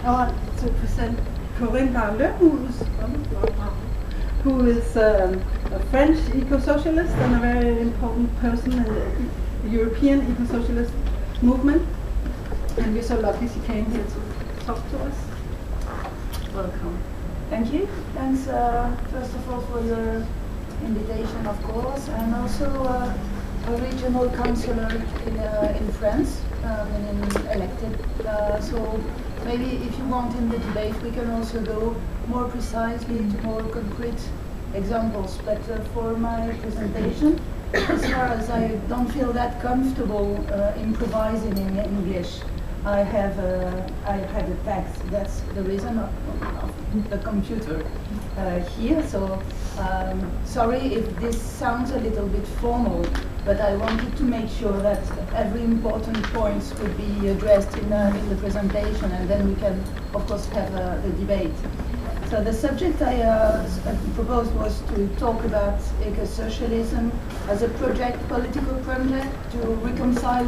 I want to present Corinne Darleux, who is a French eco-socialist and a very important person in the European eco-socialist movement. And we're so lucky she came here to talk to us. Welcome. Thank you. Thanks, first of all, for your invitation, of course, and also a regional councillor in France, elected. So maybe if you want in the debate, we can also go more precisely to more concrete examples. But for my presentation, as far as I don't feel that comfortable improvising in English, I had a text. That's the reason of the computer here. So sorry if this sounds a little bit formal, but I wanted to make sure that every important points would be addressed in the presentation, and then we can, of course, have the debate. So the subject I proposed was to talk about eco-socialism as a political project to reconcile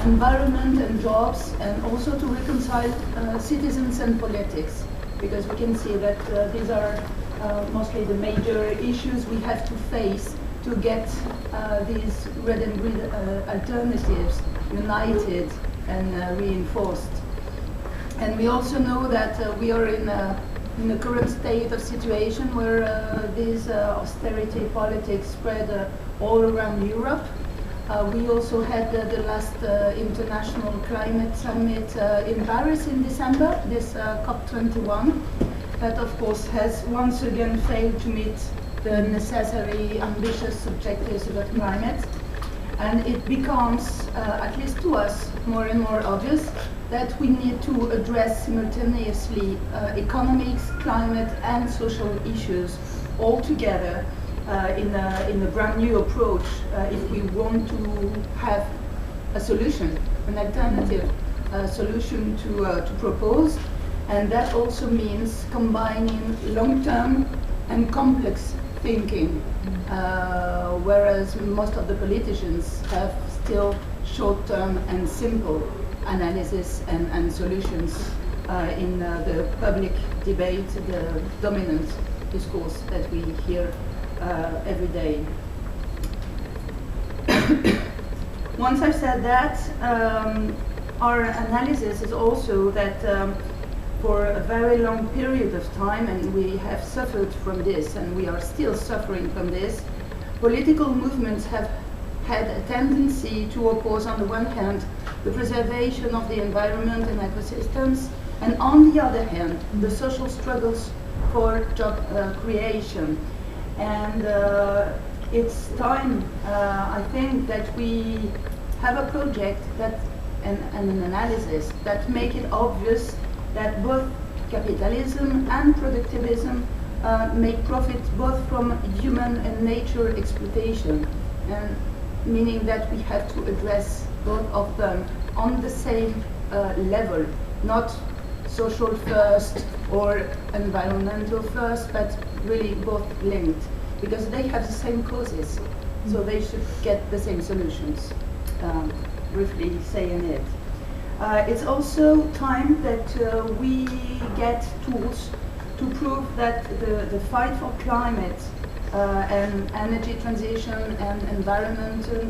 environment and jobs, and also to reconcile citizens and politics, because we can see that these are mostly the major issues we have to face to get these red and green alternatives united and reinforced. And we also know that we are in the current state of situation where these austerity politics spread all around Europe. We also had the last International Climate Summit in Paris in December, this COP21, that of course has once again failed to meet the necessary ambitious objectives about climate. And it becomes, at least to us, more and more obvious that we need to address simultaneously economics, climate and social issues all together in a brand new approach if we want to have a solution, an alternative solution to propose. And that also means combining long-term and complex thinking, whereas most of the politicians have still short-term and simple analysis and solutions in the public debate, the dominant discourse that we hear every day. Once I've said that, our analysis is also that for a very long period of time, and we have suffered from this, and we are still suffering from this, political movements have had a tendency to oppose, on the one hand, the preservation of the environment and ecosystems, and on the other hand, the social struggles for job creation. And it's time, I think, that we have a project that and an analysis that make it obvious that both capitalism and productivism make profit both from human and nature exploitation, and meaning that we have to address both of them on the same level, not social first or environmental first, but really both linked, because they have the same causes, so they should get the same solutions, briefly saying it. It's also time that we get tools to prove that the fight for climate and energy transition and environmental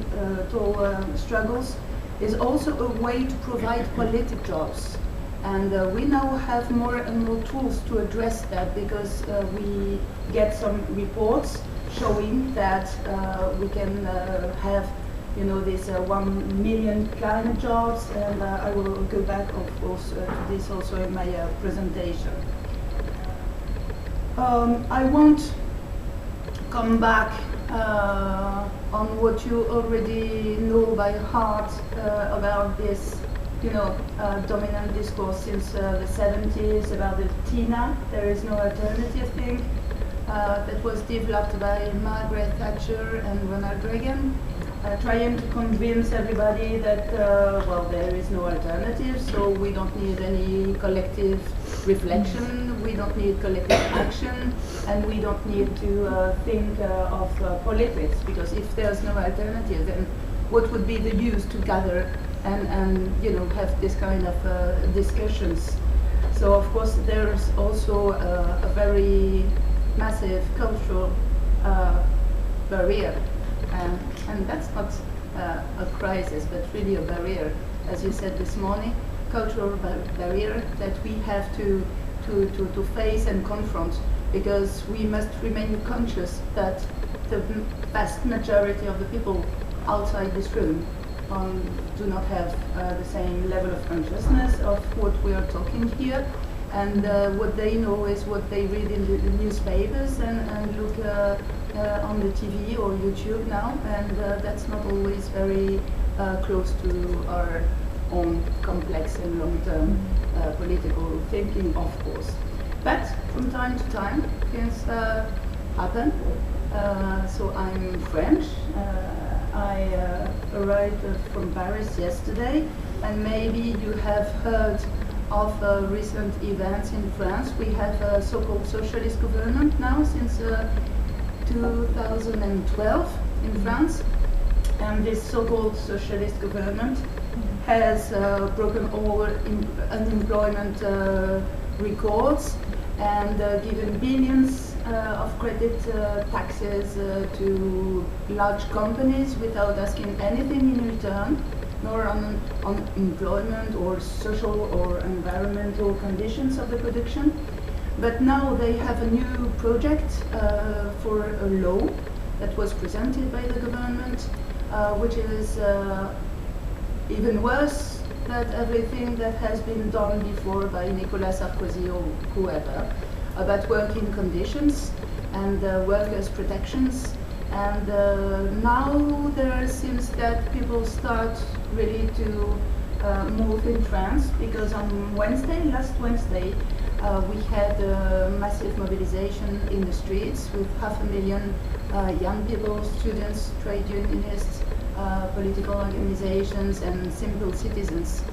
struggles is also a way to provide quality jobs. And we now have more and more tools to address that, because we get some reports showing that we can have, you know, this 1 million climate jobs, and I will go back, of course, to this also in my presentation. I won't come back on what you already know by heart about this, you know, dominant discourse since the 70s about the TINA, there is no alternative thing, that was developed by Margaret Thatcher and Ronald Reagan, trying to convince everybody that, well, there is no alternative, so we don't need any collective reflection, we don't need collective action, and we don't need to think of politics, because if there's no alternative, then what would be the use to gather and you know, have this kind of discussions? So of course there's also a very massive cultural barrier, and that's not a crisis, but really a barrier, as you said this morning, cultural barrier that we have to face and confront, because we must remain conscious that the vast majority of the people outside this room do not have the same level of consciousness of what we are talking here, and what they know is what they read in the newspapers and look on the TV or YouTube now, and that's not always very close to our own complex and long-term political thinking, of course. But from time to time, things happen. So I'm French. I arrived from Paris yesterday, and maybe you have heard of recent events in France. We have a so-called socialist government now since 2012 in France, and this so-called socialist government has broken all unemployment records and given billions of credit taxes to large companies without asking anything in return, nor on employment or social or environmental conditions of the production. But now they have a new project for a law that was presented by the government, which is even worse than everything that has been done before by Nicolas Sarkozy or whoever, about working conditions and workers' protections. And now there seems that people start really to move in France, because on last Wednesday, we had a massive mobilization in the streets with 500,000 young people, students, trade unionists, political organizations and simple citizens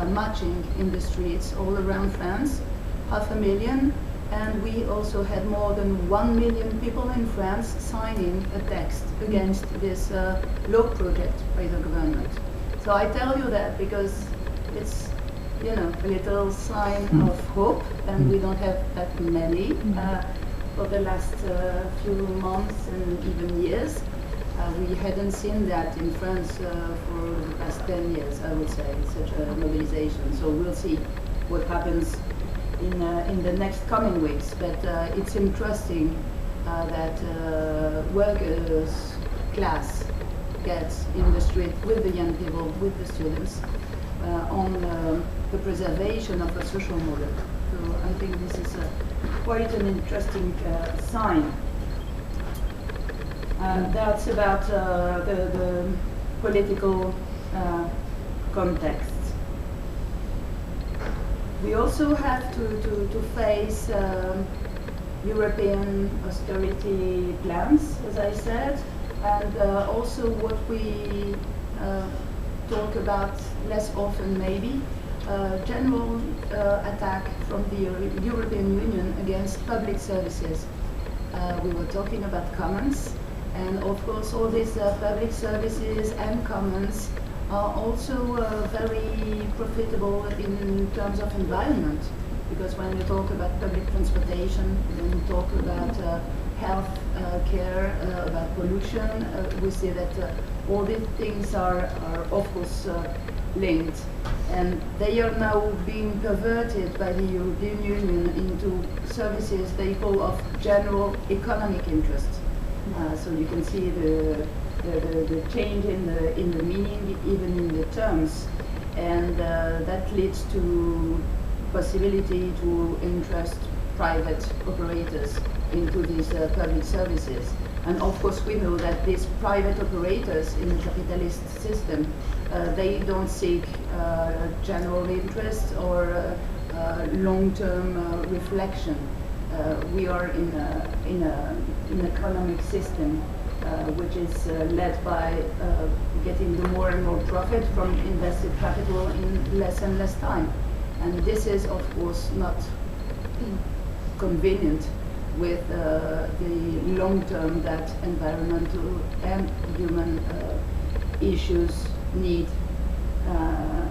marching in the streets all around France, 500,000. And we also had more than 1 million people in France signing a text against this law project by the government. So I tell you that because it's, you know, a little sign of hope, and we don't have that many for the last few months and even years. We hadn't seen that in France for the past 10 years, I would say, such a mobilization. So we'll see what happens in the next coming weeks. But it's interesting that workers' class gets in the street with the young people, with the students, on the preservation of a social model. So I think this is quite an interesting sign. That's about the political context. We also have to face European austerity plans, as I said, and also what we talk about less often maybe, general attack from the European Union against public services. We were talking about commons, and of course all these public services and commons are also very profitable in terms of environment, because when we talk about public transportation, when we talk about health care, about pollution, we see that all these things are of course linked, and they are now being perverted by the European Union into services they call of general economic interest. So you can see the change in the meaning, even in the terms, and that leads to possibility to interest private operators into these public services. And of course we know that these private operators in the capitalist system, they don't seek general interest or long-term reflection. We are in an economic system which is led by getting the more and more profit from invested capital in less and less time. And this is, of course, not convenient with the long term that environmental and human issues need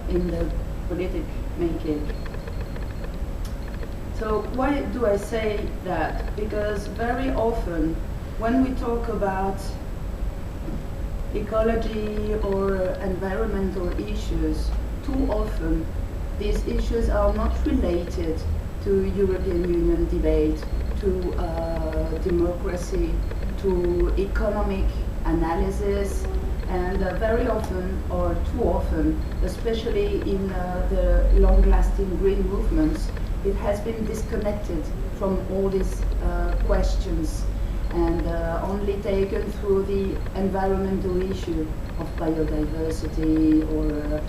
in the politic making. So why do I say that? Because very often when we talk about ecology or environmental issues, too often these issues are not related to European Union debate, to democracy, to economic analysis, and very often, or too often, especially in the long-lasting green movements, it has been disconnected from all these questions and only taken through the environmental issue of biodiversity or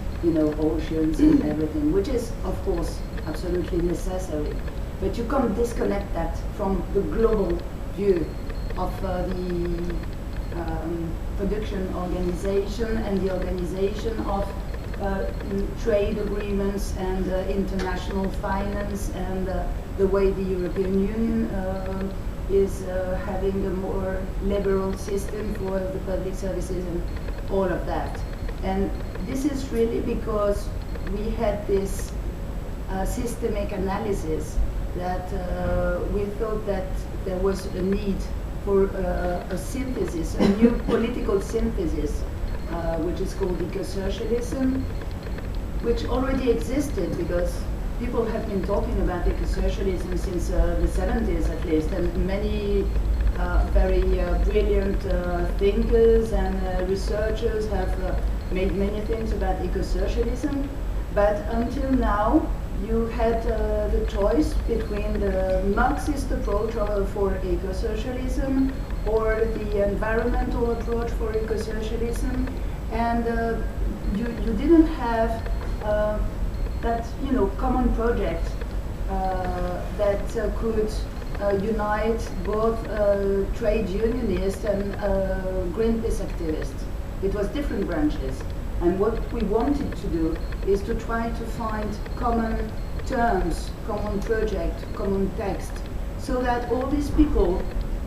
oceans and everything, which is of course absolutely necessary. But you can't disconnect that from the global view of the production organization and the organization of trade agreements and international finance and the way the European Union is having a more liberal system for the public services and all of that. And this is really because we had this systemic analysis that we thought that there was a need for a synthesis, a new political synthesis, which is called ecosocialism, which already existed because people have been talking about ecosocialism since the 70s at least, and many very brilliant thinkers and researchers have made many things about ecosocialism. But until now, you had the choice between the Marxist approach for ecosocialism or the environmental approach for ecosocialism, and you didn't have that common project that could unite both trade unionists and Greenpeace activists. It was different branches. And what we wanted to do is to try to find common terms, common project, common text, so that all these people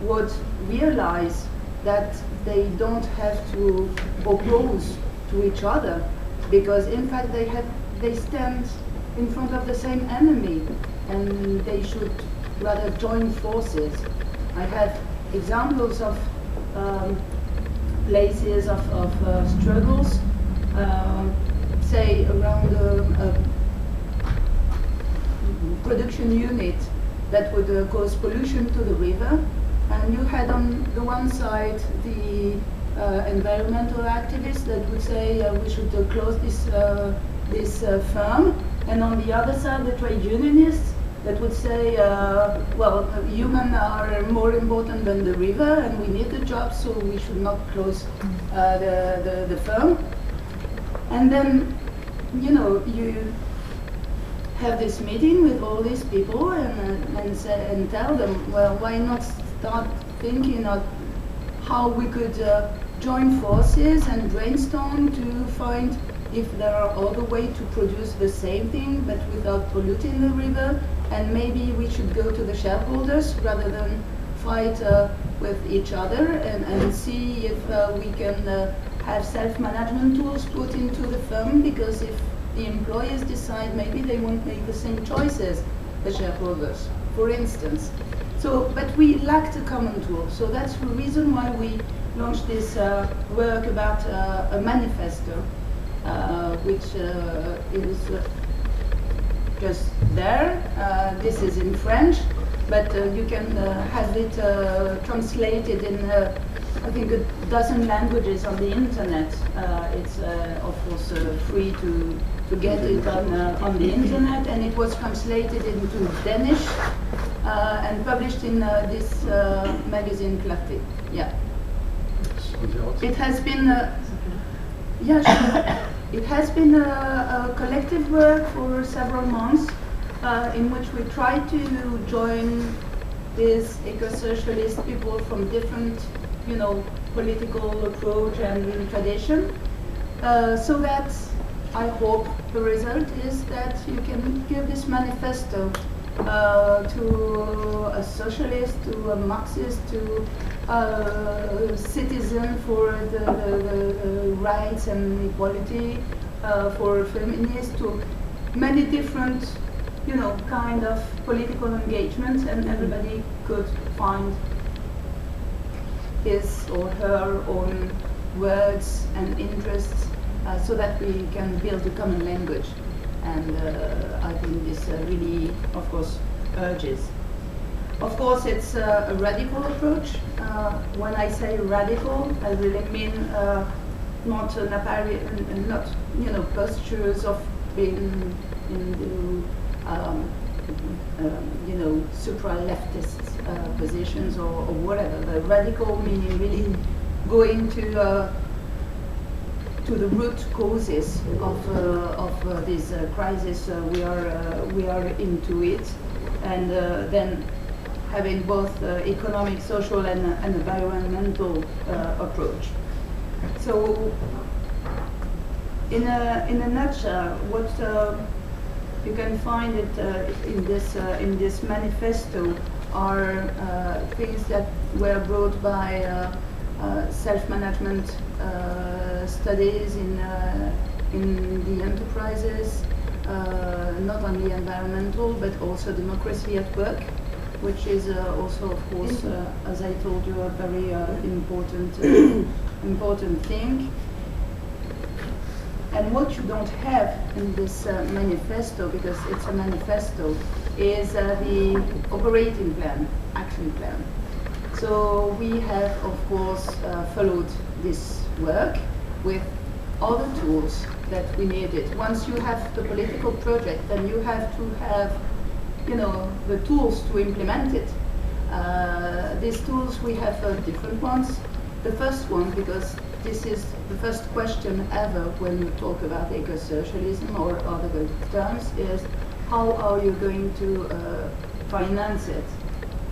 would realize that they don't have to oppose to each other, because in fact they stand in front of the same enemy, and they should rather join forces. I have examples of places of struggles. Say around a production unit that would cause pollution to the river, and you had on the one side the environmental activists that would say we should close this firm, and on the other side the trade unionists that would say well, humans are more important than the river and we need the jobs, so we should not close the firm. And then, you have this meeting with all these people and tell them, well, why not start thinking of how we could join forces and brainstorm to find if there are other ways to produce the same thing but without polluting the river, and maybe we should go to the shareholders rather than fight with each other and see if we can have self-management tools put into the firm, because if the employees decide, maybe they won't make the same choices as shareholders, for instance. So, but we lacked a common tool, so that's the reason why we launched this work about a manifesto, which is just there. This is in French, but you can have it translated in I think a dozen languages on the internet. It's of course free to get it on the internet, and it was translated into Danish and published in this magazine Clarté. Yeah. It has been it has been a collective work for several months in which we tried to join these eco-socialist people from different political approach and tradition, so that I hope the result is that you can give this manifesto to a socialist, to a Marxist, to a citizen for the rights and equality, for feminists, to many different kind of political engagement, and everybody could find his or her own words and interests so that we can build a common language. And I think this really, of course, urges. Of course, it's a radical approach. When I say radical, I really mean not an apparent, not postures of being into supra-leftist positions or whatever. The radical meaning really going to the root causes of this crisis we are into it, and then having both economic, social, and environmental approach. So, in a nutshell, what you can find it in this manifesto are things that were brought by self-management studies in the enterprises, not only environmental but also democracy at work, which is also, of course, as I told you, a very important thing. And what you don't have in this manifesto, because it's a manifesto, is the operating plan, action plan. So we have, of course, followed this work with all the tools that we needed. Once you have the political project, then you have to have, the tools to implement it. These tools, we have different ones. The first one, because this is the first question ever when you talk about eco-socialism or other terms, is how are you going to finance it?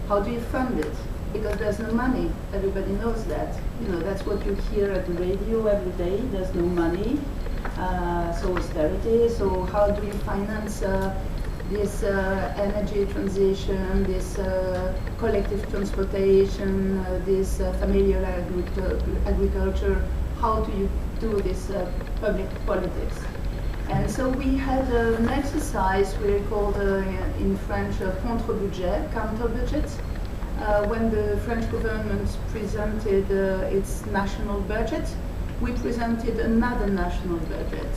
How do you fund it? Because there's no money. Everybody knows that. That's what you hear at the radio every day. There's no money. So austerity. So how do you finance this energy transition, this collective transportation, this familial agriculture? How do you do this public politics? And so we had an exercise we called in French contre-budget, counter-budget. When the French government presented its national budget, we presented another national budget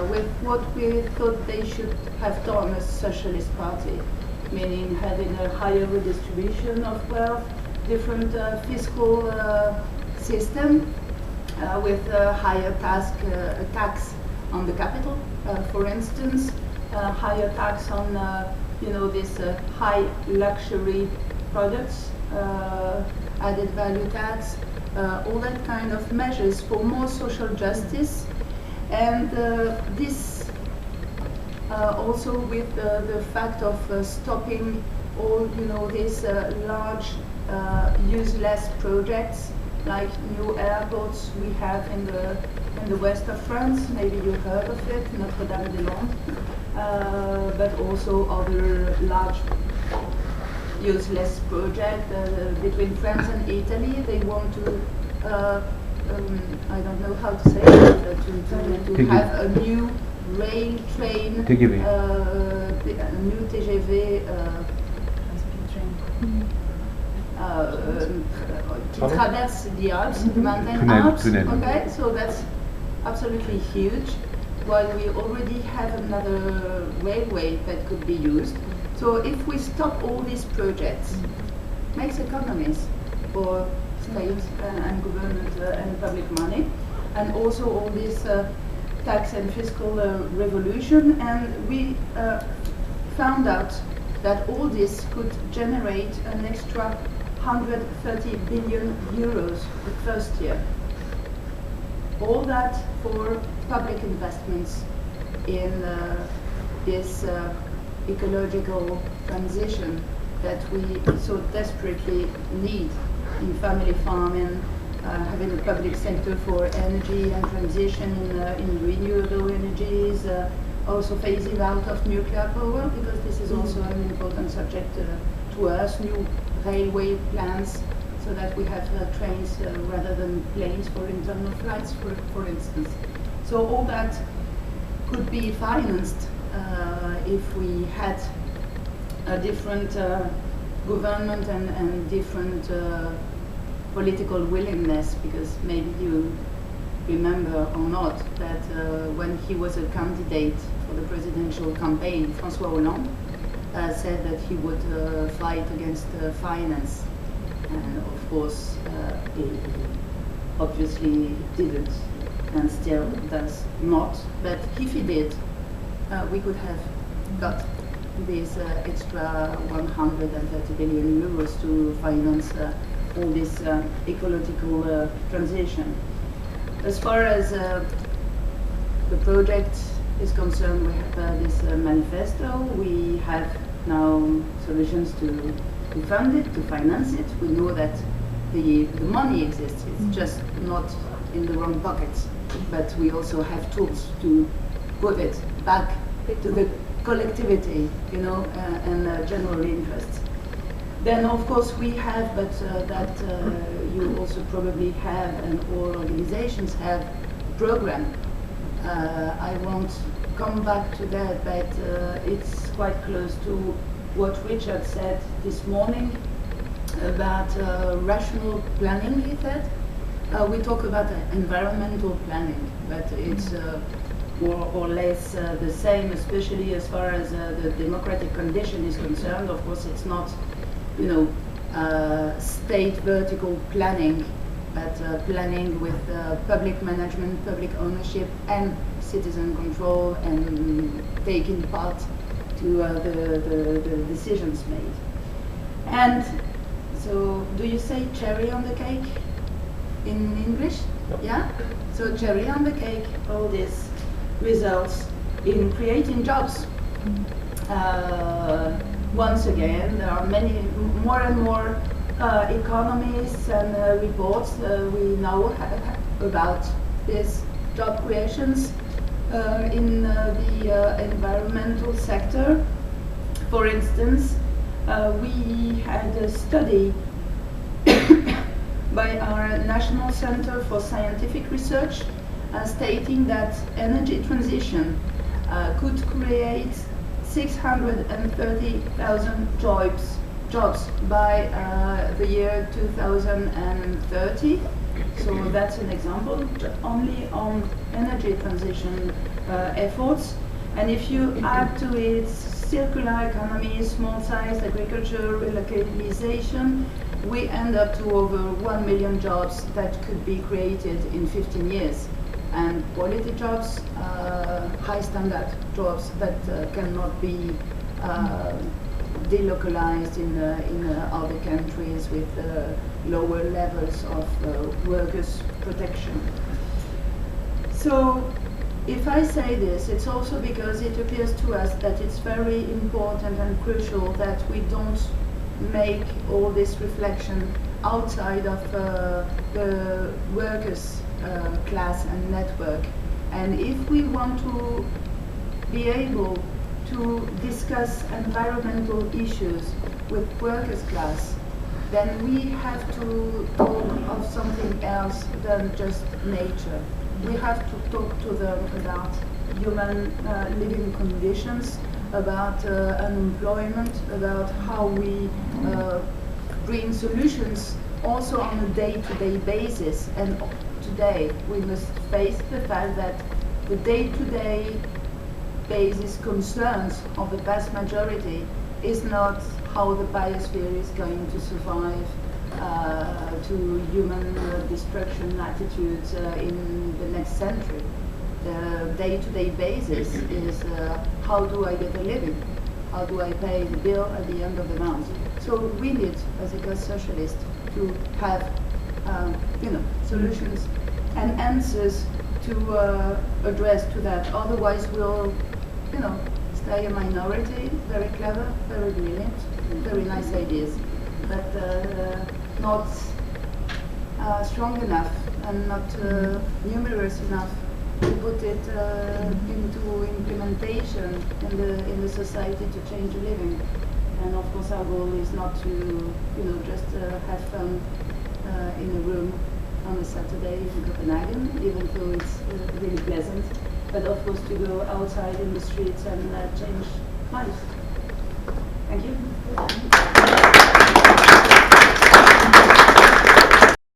with what we thought they should have done as socialist party, meaning having a higher redistribution of wealth, different fiscal system with a higher tax on the capital, for instance, higher tax on this high luxury products, added value tax, all that kind of measures for more social justice, and this also with the fact of stopping all these large useless projects like new airports we have in the west of France. Maybe you've heard of it, Notre-Dame-des-Landes, but also other large useless project between France and Italy. They want to, I don't know how to say it, to have a new rail train, a new TGV, qui traverse the Alps, the mountain Alps. Okay, so that's absolutely huge. While we already have another railway that could be used. So if we stop all these projects, makes economies for state and government and public money, and also all this tax and fiscal revolution, and we found out that all this could generate an extra 130 billion euros the first year. All that for public investments in this ecological transition that we so desperately need in family farming, having a public sector for energy and transition in renewable energies, also phasing out of nuclear power, because this is also an important subject to us, new railway plans, so that we have trains rather than planes for internal flights, for instance. So all that could be financed if we had a different government and different political willingness, because maybe you remember or not that when he was a candidate for the presidential campaign, François Hollande said that he would fight against finance, and of course he obviously didn't and still does not, but if he did, we could have got this extra 130 billion euros to finance all this ecological transition. As far as the project is concerned, we have this manifesto. We have now solutions to fund it, to finance it. We know that the money exists, it's just not in the wrong pockets, but we also have tools to put it back to the collectivity, you know, and general interests. Then, of course, we have, but that you also probably have, and all organizations have, a program. I won't come back to that, but it's quite close to what Richard said this morning about rational planning, he said. We talk about environmental planning, but it's more or less the same, especially as far as the democratic condition is concerned. Of course, it's not, you know, state vertical planning, but planning with public management, public ownership, and citizen control, and taking part to the decisions made. And so, do you say cherry on the cake in English? Yep. Yeah? So cherry on the cake, all this results in creating jobs. Once again, there are many, more and more economists and reports we now have about these job creations in the environmental sector. For instance, we had a study by our National Center for Scientific Research stating that energy transition could create 630,000 jobs by the year 2030. So that's an example only on energy transition efforts. And if you add to it circular economy, small-sized agriculture, relocalization, we end up to over 1 million jobs that could be created in 15 years. And quality jobs, high standard jobs that cannot be delocalized in other countries with lower levels of workers' protection. So if I say this, it's also because it appears to us that it's very important and crucial that we don't make all this reflection outside of the workers' class and network. And if we want to be able to discuss environmental issues with workers' class, then we have to talk of something else than just nature. We have to talk to them about human living conditions, about unemployment, about how we bring solutions also on a day-to-day basis. And today we must face the fact that the day-to-day basis concerns of the vast majority is not how the biosphere is going to survive to human destruction attitudes in the next century. The day-to-day basis is how do I get a living? How do I pay the bill at the end of the month? So we need, as eco-socialists, to have solutions and answers to address to that. Otherwise, we'll stay a minority, very clever, very brilliant, very nice ideas, but not strong enough and not numerous enough to put it into implementation in the society to change a living. And of course, our goal is not to just have fun in a room on a Saturday in Copenhagen, even though it's really pleasant. but of course to go outside in the streets and change lives. Thank you.